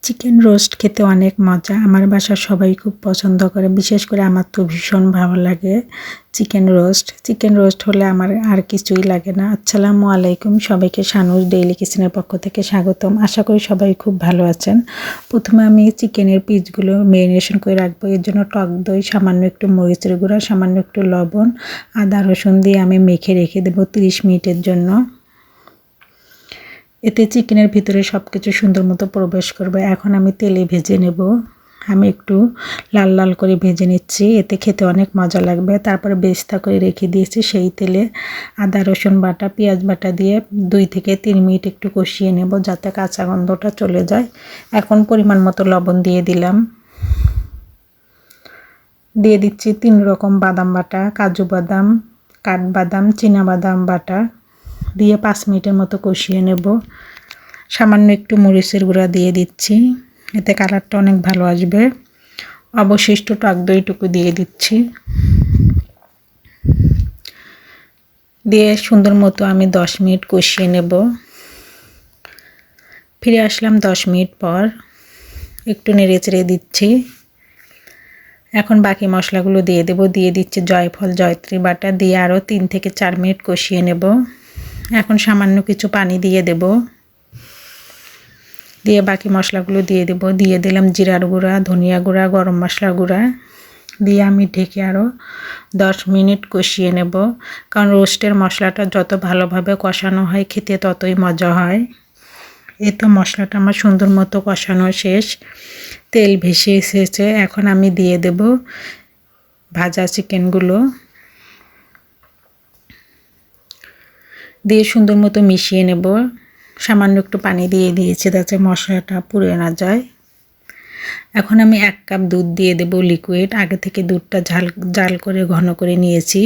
Chicken roast খেতে অনেক মজা। আমার বাসার সবাই খুব পছন্দ করে, বিশেষ করে আমার তো ভীষণ ভালো লাগে চিকেন রোস্ট। চিকেন রোস্ট হলে আমার আর কিছুই লাগে না। আসসালামু আলাইকুম, সবাইকে শানুস ডেইলি কিচেনের পক্ষ থেকে স্বাগতম। আশা করি সবাই খুব ভালো আছেন। প্রথমে আমি চিকেনের পিসগুলো ম্যারিনেশন করে রাখবো। এর জন্য টক দই, সামান্য একটু মরিচের গুঁড়া, সামান্য একটু লবণ, আদা রসুন দিয়ে আমি মেখে রেখে দেবো 30 মিনিটের জন্য। এতে চিকেনের ভিতরে সব কিছু সুন্দর মতো প্রবেশ করবে। এখন আমি তেলে ভেজে নেব। আমি একটু লাল লাল করে ভেজে নিচ্ছি, এতে খেতে অনেক মজা লাগবে। তারপরে বেস্তা করে রেখে দিয়েছি সেই তেলে আদা রসুন বাটা, পেঁয়াজ বাটা দিয়ে 2 থেকে 3 মিনিট একটু কষিয়ে নেব, যাতে কাঁচা গন্ধটা চলে যায়। এখন পরিমাণ মতো লবণ দিয়ে দিলাম। দিয়ে দিচ্ছি 3 রকম বাদাম বাটা, কাজু বাদাম, কাঠবাদাম, চীনা বাদাম বাটা দিয়ে 5 মিনিটের মতো কষিয়ে নেব। সামান্য একটু মরিচের গুঁড়া দিয়ে দিচ্ছি, এতে কালারটা অনেক ভালো আসবে। অবশিষ্ট টক দইটুকু দিয়ে দিচ্ছি, দিয়ে সুন্দর মতো আমি 10 মিনিট কষিয়ে নেব। ফিরে আসলাম 10 মিনিট পর, একটু নেড়ে চেড়ে দিচ্ছি। এখন বাকি মশলাগুলো দিয়ে দেব। দিয়ে দিচ্ছি জয়ফল, জয়ত্রী বাটা দিয়ে আরও 3 থেকে 4 মিনিট কষিয়ে নেব। এখন সামান্য কিছু পানি দিয়ে দেব, দিয়ে বাকি মশলাগুলো দিয়ে দেব। দিয়ে দিলাম জিরার গুঁড়া, ধনিয়া গুঁড়া, গরম মশলা গুঁড়া দিয়ে আমি ঢেকে আরও 10 মিনিট কষিয়ে নেব। কারণ রোস্টের মশলাটা যত ভালোভাবে কষানো হয় খেতে ততই মজা হয়। এই তো মশলাটা আমার সুন্দর মতো কষানো শেষ, তেল ভেসে এসেছে। এখন আমি দিয়ে দেব ভাজা চিকেনগুলো, দিয়ে সুন্দর মতো মিশিয়ে নেব। সামান্য একটু পানি দিয়ে দিয়েছি যাতে মশলাটা পুড়ে না যায়। এখন আমি 1 কাপ দুধ দিয়ে দেব লিকুইড। আগে থেকে দুধটা জাল করে ঘন করে নিয়েছি।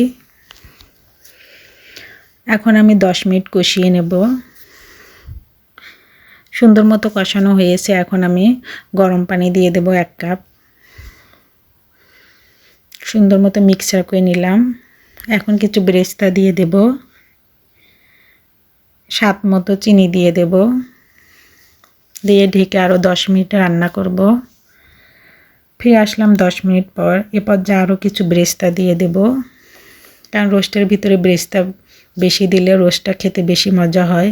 এখন আমি 10 মিনিট কষিয়ে নেব। সুন্দর মতো কষানো হয়েছে। এখন আমি গরম পানি দিয়ে দেব 1 কাপ। সুন্দর মতো মিক্সার করে নিলাম। এখন কিছু বেরেস্তা দিয়ে দেব, স্বাদ মতো চিনি দিয়ে দেব, দিয়ে ঢেকে আরও 10 মিনিট রান্না করব। ফিরে আসলাম 10 মিনিট পর। এরপর যা আরও কিছু বেরেস্তা দিয়ে দেব, কারণ রোস্টের ভিতরে বেরেস্তা বেশি দিলে রোস্টটা খেতে বেশি মজা হয়।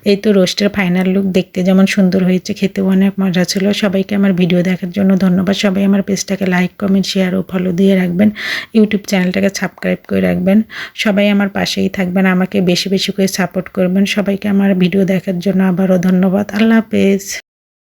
এই তো রোস্টের ফাইনাল লুক, দেখতে যেমন সুন্দর হয়েছে খেতেও অনেক মজা ছিল। সবাইকে আমার ভিডিও দেখার জন্য ধন্যবাদ। সবাই আমার পেজটাকে লাইক, কমেন্ট, শেয়ার ও ফলো দিয়ে রাখবেন। ইউটিউব চ্যানেলটাকে সাবস্ক্রাইব করে রাখবেন। সবাই আমার পাশেই থাকবেন, আমাকে বেশি বেশি করে সাপোর্ট করবেন। সবাইকে আমার ভিডিও দেখার জন্য আবারও ধন্যবাদ। আল্লাহ হাফেজ।